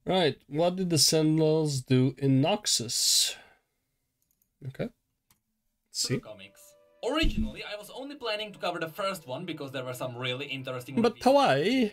Right, what did the Sentinels do in Noxus? Okay. Let's see. Comics. Originally, I was only planning to cover the first one because there were some really interesting But Hawaii.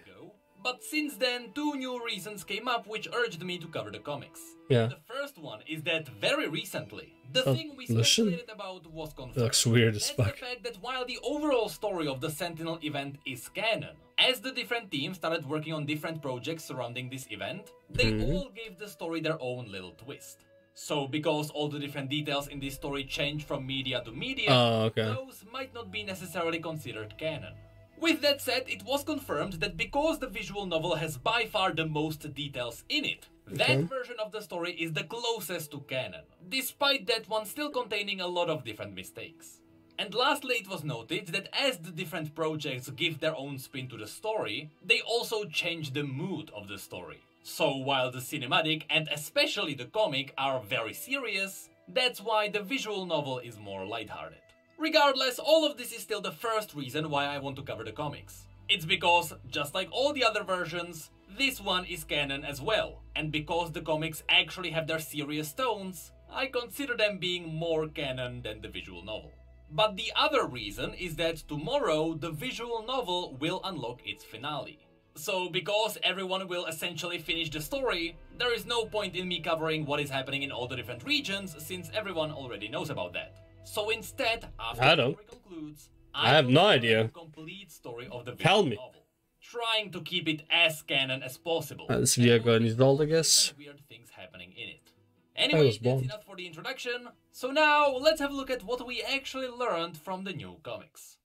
But since then, two new reasons came up which urged me to cover the comics. Yeah. The first one is that very recently, the thing we Lucian? speculated about was confirmed. It looks weird as fuck. That's the fact that while the overall story of the Sentinel event is canon, as the different teams started working on different projects surrounding this event, they all gave the story their own little twist. So, because all the different details in this story change from media to media, those might not be necessarily considered canon. With that said, it was confirmed that because the visual novel has by far the most details in it, that version of the story is the closest to canon, despite that one still containing a lot of different mistakes. And lastly, it was noted that as the different projects give their own spin to the story, they also change the mood of the story. So while the cinematic and especially the comic are very serious, that's why the visual novel is more lighthearted. Regardless, all of this is still the first reason why I want to cover the comics. It's because, just like all the other versions, this one is canon as well, and because the comics actually have their serious tones, I consider them being more canon than the visual novel. But the other reason is that tomorrow the visual novel will unlock its finale. So because everyone will essentially finish the story, there is no point in me covering what is happening in all the different regions since everyone already knows about that. So instead, after the story concludes, I have no idea. The complete story of the visual novel, trying to keep it as canon as possible. This video got installed, I guess. Weird things happening in it. Anyway, that's born. enough for the introduction. So now let's have a look at what we actually learned from the new comics.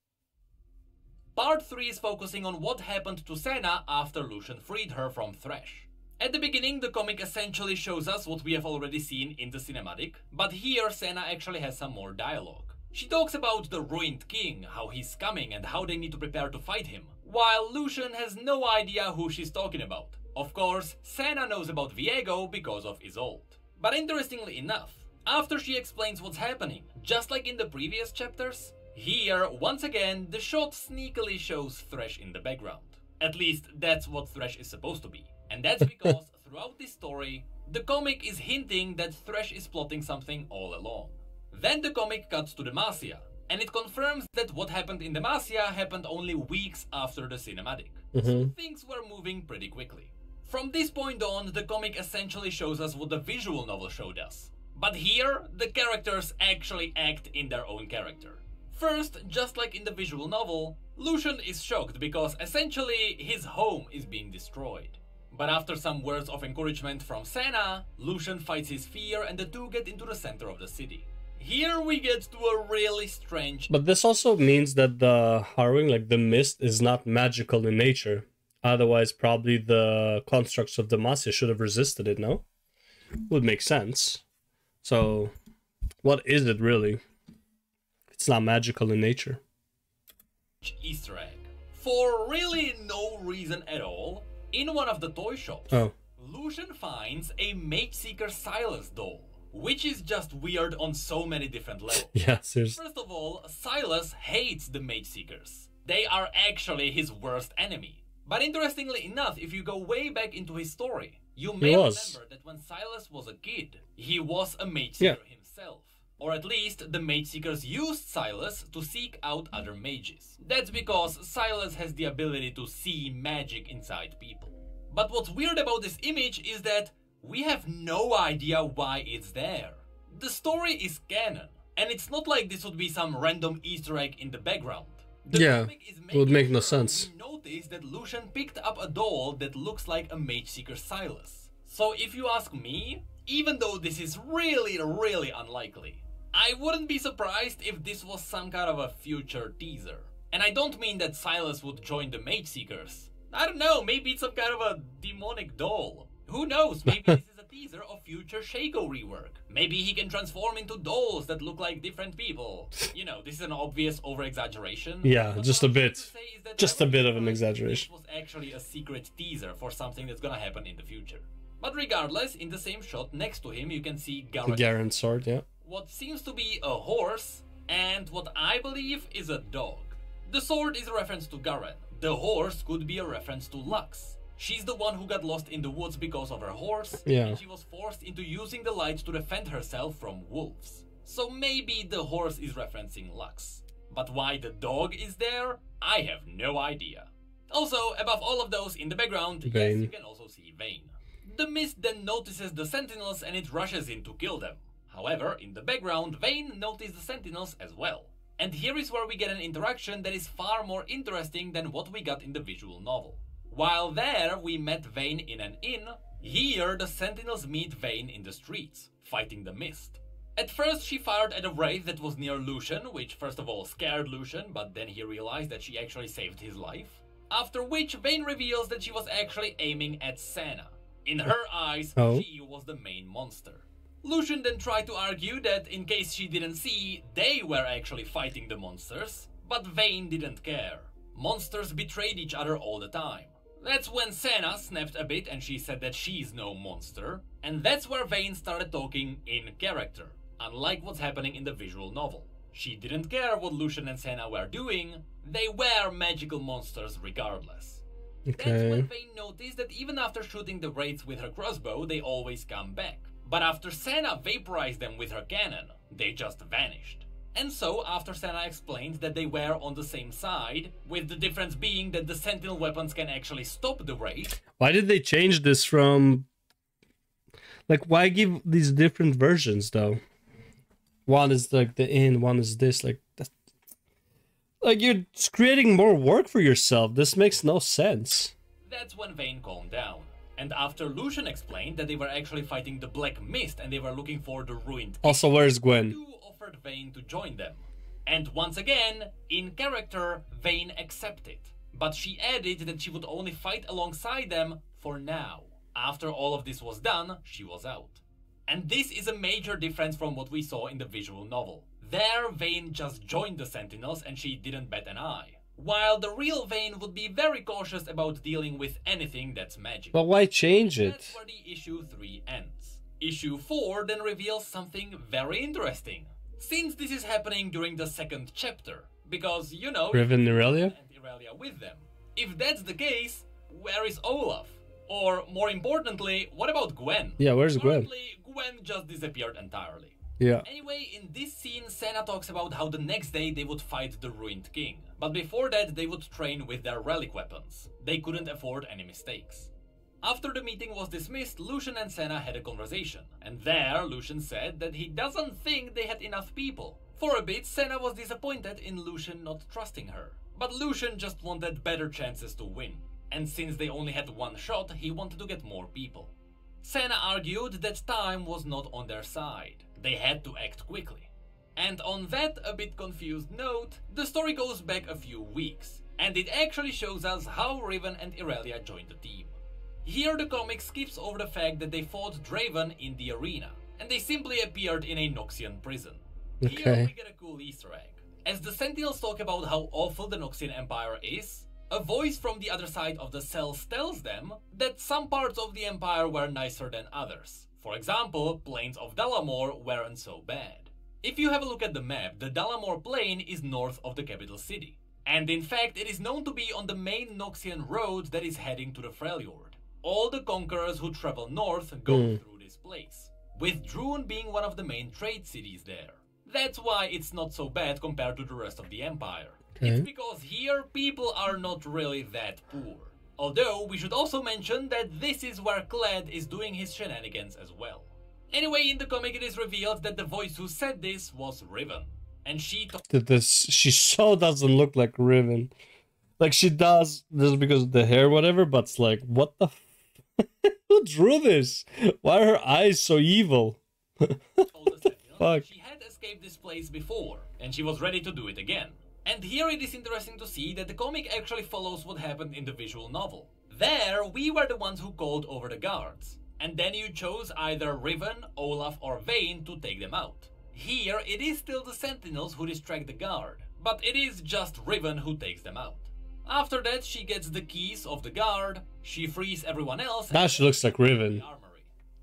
Part 3 is focusing on what happened to Senna after Lucian freed her from Thresh. At the beginning, the comic essentially shows us what we have already seen in the cinematic, but here Senna actually has some more dialogue. She talks about the ruined king, how he's coming and how they need to prepare to fight him, while Lucian has no idea who she's talking about. Of course, Senna knows about Viego because of Isolde. But interestingly enough, after she explains what's happening, just like in the previous chapters, here, once again, the shot sneakily shows Thresh in the background. At least, that's what Thresh is supposed to be. And that's because, throughout this story, the comic is hinting that Thresh is plotting something all along. Then the comic cuts to Demacia, and it confirms that what happened in Demacia happened only weeks after the cinematic. So things were moving pretty quickly. From this point on, the comic essentially shows us what the visual novel showed us. But here, the characters actually act in their own character. First, just like in the visual novel, Lucian is shocked because essentially his home is being destroyed. But after some words of encouragement from Senna, Lucian fights his fear and the two get into the center of the city. Here we get to a really strange... But this also means that the harrowing, like the mist, is not magical in nature. Otherwise, probably the constructs of Demacia should have resisted it, no? Would make sense. So, what is it really? It's not magical in nature. Easter egg. For really no reason at all, in one of the toy shops, Lucian finds a Mage Seeker Silas doll, which is just weird on so many different levels. Yeah, seriously. First of all, Silas hates the Mage Seekers. They are actually his worst enemy. But interestingly enough, if you go way back into his story, you may remember that when Silas was a kid, he was a Mage Seeker himself. Or at least, the Mage Seekers used Silas to seek out other mages. That's because Silas has the ability to see magic inside people. But what's weird about this image is that we have no idea why it's there. The story is canon, and it's not like this would be some random Easter egg in the background. The it would make no sense. We notice that Lucian picked up a doll that looks like a Mage Seeker Silas. So if you ask me, even though this is really unlikely, I wouldn't be surprised if this was some kind of a future teaser. And I don't mean that Silas would join the Mage Seekers. I don't know, maybe it's some kind of a demonic doll. Who knows, maybe this is a teaser of future Shaco rework. Maybe he can transform into dolls that look like different people. You know, this is an obvious over-exaggeration. Yeah, just a bit. Just a bit of an exaggeration. This was actually a secret teaser for something that's gonna happen in the future. But regardless, in the same shot next to him you can see Garen's sword, yeah. What seems to be a horse, and what I believe is a dog. The sword is a reference to Garen. The horse could be a reference to Lux. She's the one who got lost in the woods because of her horse, Yeah. and she was forced into using the light to defend herself from wolves. So maybe the horse is referencing Lux. But why the dog is there, I have no idea. Also, above all of those in the background, yes, you can also see Vayne. The mist then notices the sentinels and it rushes in to kill them. However, in the background, Vayne noticed the sentinels as well. And here is where we get an interaction that is far more interesting than what we got in the visual novel. While there, we met Vayne in an inn, here the sentinels meet Vayne in the streets, fighting the mist. At first she fired at a wraith that was near Lucian, which first of all scared Lucian, but then he realized that she actually saved his life. After which Vayne reveals that she was actually aiming at Senna. In her eyes, she was the main monster. Lucian then tried to argue that in case she didn't see, they were actually fighting the monsters, but Vayne didn't care. Monsters betrayed each other all the time. That's when Senna snapped a bit and she said that she's no monster, and that's where Vayne started talking in character, unlike what's happening in the visual novel. She didn't care what Lucian and Senna were doing, they were magical monsters regardless. That's when Vayne noticed that even after shooting the wraiths with her crossbow, they always come back. But after Senna vaporized them with her cannon, they just vanished. And so, after Senna explained that they were on the same side, with the difference being that the sentinel weapons can actually stop the wraith. Why did they change this from... Like, why give these different versions, though? One is like the inn, one is this, like... That's... Like, you're creating more work for yourself. This makes no sense. That's when Vayne calmed down. And after Lucian explained that they were actually fighting the Black Mist and they were looking for the ruined king, also, where's Gwen? Stu offered Vayne to join them. And once again, in character, Vayne accepted. But she added that she would only fight alongside them for now. After all of this was done, she was out. And this is a major difference from what we saw in the visual novel. There, Vayne just joined the Sentinels and she didn't bat an eye. While the real Vayne would be very cautious about dealing with anything that's magic. But why change it? That's where the issue 3 ends. Issue 4 then reveals something very interesting. Since this is happening during the 2nd chapter, because, you know, Riven and Irelia? And Irelia with them. If that's the case, where is Olaf? Or, more importantly, what about Gwen? Yeah, where's Gwen? Apparently, Gwen just disappeared entirely. Yeah. Anyway, in this scene, Senna talks about how the next day they would fight the ruined king. But before that, they would train with their relic weapons. They couldn't afford any mistakes. After the meeting was dismissed, Lucian and Senna had a conversation. And there, Lucian said that he doesn't think they had enough people. For a bit, Senna was disappointed in Lucian not trusting her. But Lucian just wanted better chances to win. And since they only had one shot, he wanted to get more people. Senna argued that time was not on their side. They had to act quickly. And on that a bit confused note, the story goes back a few weeks, and it actually shows us how Riven and Irelia joined the team. Here the comic skips over the fact that they fought Draven in the arena, and they simply appeared in a Noxian prison. Here we get a cool Easter egg. As the Sentinels talk about how awful the Noxian Empire is, a voice from the other side of the cells tells them that some parts of the Empire were nicer than others. For example, plains of Dalamor weren't so bad. If you have a look at the map, the Dalamor plain is north of the capital city. And in fact, it is known to be on the main Noxian road that is heading to the Freljord. All the conquerors who travel north go through this place, with Droon being one of the main trade cities there. That's why it's not so bad compared to the rest of the Empire. It's because here people are not really that poor. Although, we should also mention that this is where Kled is doing his shenanigans as well. Anyway, in the comic it is revealed that the voice who said this was Riven. And she she so doesn't look like Riven. Like, she does, just because of the hair, whatever, but it's like, what the who drew this? Why are her eyes so evil? Fuck. She had escaped this place before, and she was ready to do it again. And here it is interesting to see that the comic actually follows what happened in the visual novel. There, we were the ones who called over the guards, and then you chose either Riven, Olaf or Vayne to take them out. Here, it is still the Sentinels who distract the guard, but it is just Riven who takes them out. After that, she gets the keys of the guard, she frees everyone else. Now she looks like Riven.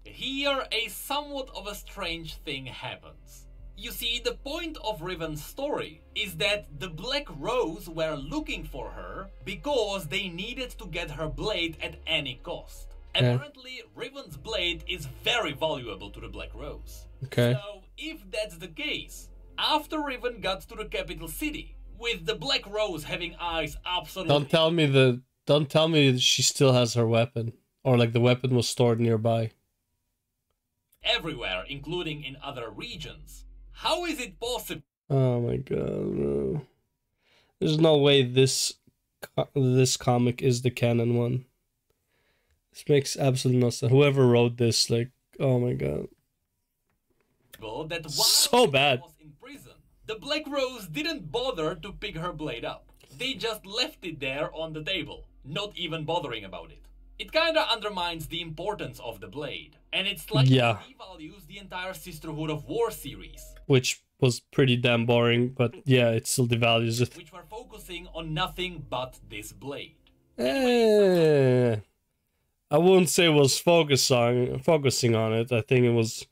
Here, a somewhat of a strange thing happens. You see, the point of Riven's story is that the Black Rose were looking for her because they needed to get her blade at any cost. Apparently, Riven's blade is very valuable to the Black Rose. Okay. So, if that's the case, after Riven got to the capital city, with the Black Rose having eyes absolutely... Don't tell me she still has her weapon. Or like the weapon was stored nearby. Everywhere, including in other regions. How is it possible? Oh my god, bro. There's no way this comic is the canon one. This makes absolutely no sense. Whoever wrote this, like, oh my god. That while so bad. Was in prison, the Black Rose didn't bother to pick her blade up. They just left it there on the table, not even bothering about it. It kinda undermines the importance of the blade, and it's like it devalues the entire Sisterhood of War series. Which was pretty damn boring, but yeah, it still devalues it. Which were focusing on nothing but this blade. I wouldn't say it was focusing on it. I think it was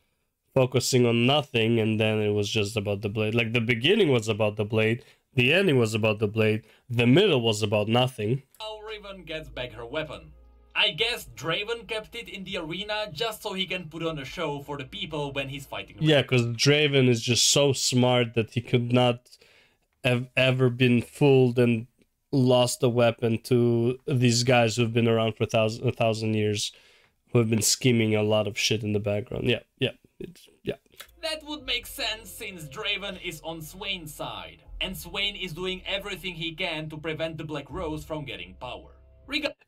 focusing on nothing, and then it was just about the blade. Like, the beginning was about the blade, the ending was about the blade, the middle was about nothing. How Riven gets back her weapon. I guess Draven kept it in the arena just so he can put on a show for the people when he's fighting. Yeah, because Draven is just so smart that he could not have ever been fooled and lost the weapon to these guys who've been around for a thousand years, who have been scheming a lot of shit in the background. Yeah. That would make sense since Draven is on Swain's side, and Swain is doing everything he can to prevent the Black Rose from getting power.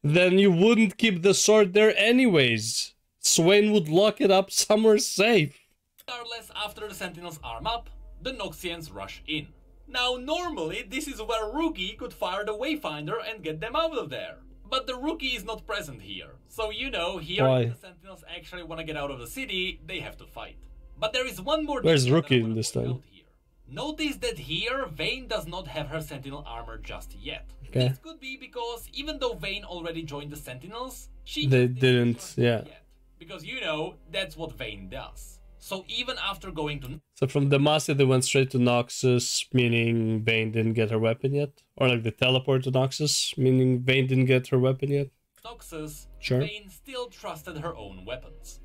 Then you wouldn't keep the sword there anyways. Swain would lock it up somewhere safe. Regardless, after the Sentinels arm up, the Noxians rush in. Now, normally, this is where Rookie could fire the Wayfinder and get them out of there. But the Rookie is not present here. So, you know, here if the Sentinels actually want to get out of the city, they have to fight. But there is one more... Where's Rookie in this time? Notice that here, Vayne does not have her Sentinel armor just yet. Okay. This could be because even though Vayne already joined the Sentinels, they didn't, yet. Because, you know, that's what Vayne does. So even after going to... So from Demacia they went straight to Noxus, meaning Vayne didn't get her weapon yet? Or like the teleport to Noxus, meaning Vayne didn't get her weapon yet? Noxus, sure. Vayne still trusted her own weapons.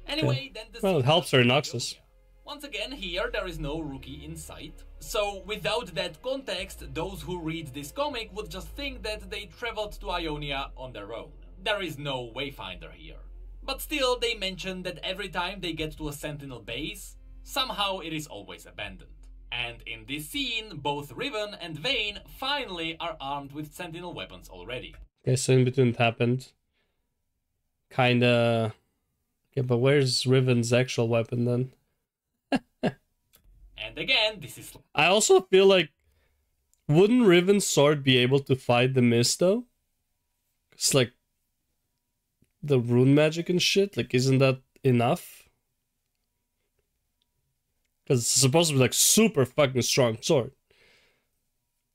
Anyway, then the... Well, it helps her in Noxus. Once again, here there is no Rookie in sight. So without that context, those who read this comic would just think that they traveled to Ionia on their own. There is no Wayfinder here. But still, they mention that every time they get to a Sentinel base, somehow it is always abandoned. And in this scene, both Riven and Vayne finally are armed with Sentinel weapons already. Okay, so in between it happened. Kinda... Okay, but where's Riven's actual weapon then? And again, this is... I also feel like... Wouldn't Riven's sword be able to fight the mist though? It's like... the rune magic and shit, like, isn't that enough? Because it's supposed to be like super fucking strong sword.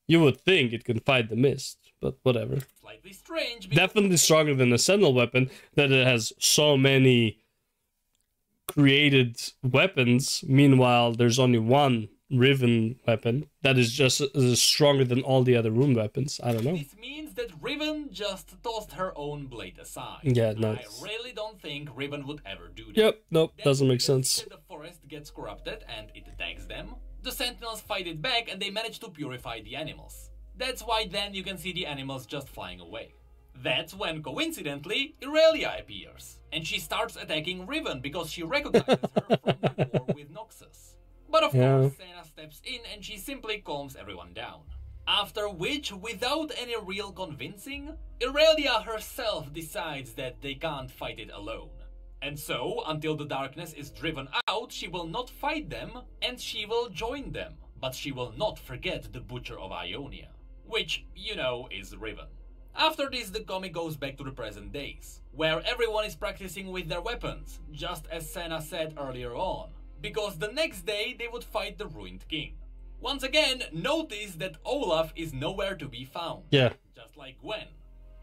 You would think it can fight the mist, but whatever. Slightly strange. Definitely stronger than a Sentinel weapon, that it has so many created weapons. Meanwhile, there's only one Riven weapon that is just stronger than all the other rune weapons. I don't know. This means that Riven just tossed her own blade aside. Yeah, no. I really don't think Riven would ever do that. Yep, nope, doesn't make sense. The forest gets corrupted and it attacks them. The Sentinels fight it back and they manage to purify the animals. That's why then you can see the animals just flying away. That's when, coincidentally, Irelia appears. And she starts attacking Riven because she recognizes her from the war with Noxus. But of course, Senna steps in and she simply calms everyone down. After which, without any real convincing, Irelia herself decides that they can't fight it alone. And so, until the darkness is driven out, she will not fight them, and she will join them. But she will not forget the Butcher of Ionia, which, you know, is Riven. After this, the comic goes back to the present days, where everyone is practicing with their weapons, just as Senna said earlier on, because the next day they would fight the Ruined King. Once again, notice that Olaf is nowhere to be found, just like Gwen.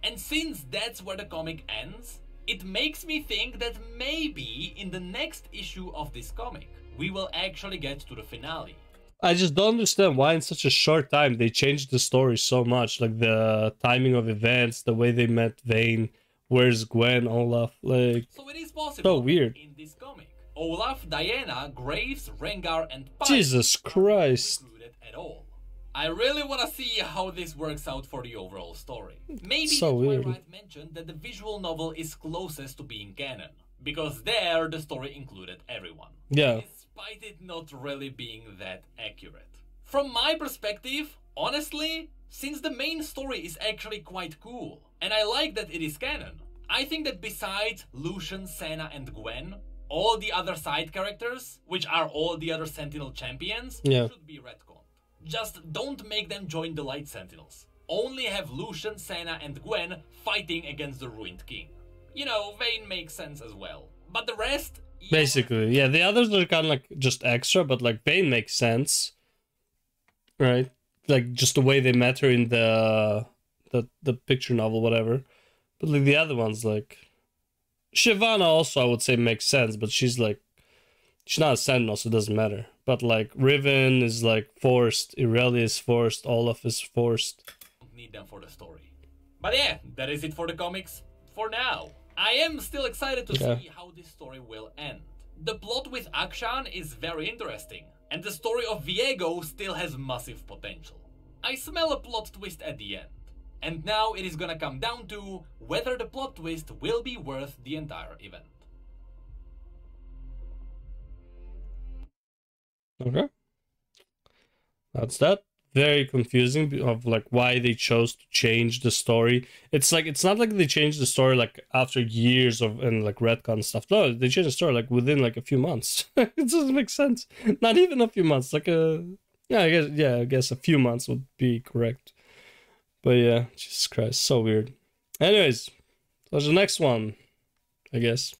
And since that's where the comic ends, it makes me think that maybe in the next issue of this comic, we will actually get to the finale. I just don't understand why in such a short time they changed the story so much. Like the timing of events, the way they met Vayne, where's Gwen, Olaf, like... So it is possible so weird. in this comic. Olaf, Diana, Graves, Rengar, and Pike Jesus Christ. are not included at all. I really want to see how this works out for the overall story. Maybe so that's weird. why Wright mentioned that the visual novel is closest to being canon, because there the story included everyone. Yeah. Despite it not really being that accurate. From my perspective, honestly, since the main story is actually quite cool, and I like that it is canon, I think that besides Lucian, Senna, and Gwen, all the other side characters, which are all the other Sentinel champions, should be retconned. Just don't make them join the Light Sentinels. Only have Lucian, Senna, and Gwen fighting against the Ruined King. You know, Vayne makes sense as well. But the rest... Basically, yeah, the others are kind of like just extra, but like Vayne makes sense. Right? Like just the way they met her in the picture novel, whatever. But like the other ones, like... Shyvana also, I would say, makes sense, but she's like... She's not a Sentinel, so it doesn't matter. But like Riven is like forced, Irelia is forced, Olaf is forced. Don't need them for the story. But yeah, that is it for the comics for now. I am still excited to see how this story will end. The plot with Akshan is very interesting, and the story of Viego still has massive potential. I smell a plot twist at the end, and now it is gonna come down to whether the plot twist will be worth the entire event. Okay. That's that. Very confusing of like why they chose to change the story. It's like it's not like they changed the story like after years of and like retcon stuff. No, they changed the story like within like a few months. It doesn't make sense. Not even a few months. Like I guess a few months would be correct. But yeah, Jesus Christ, so weird. Anyways, that's the next one, I guess.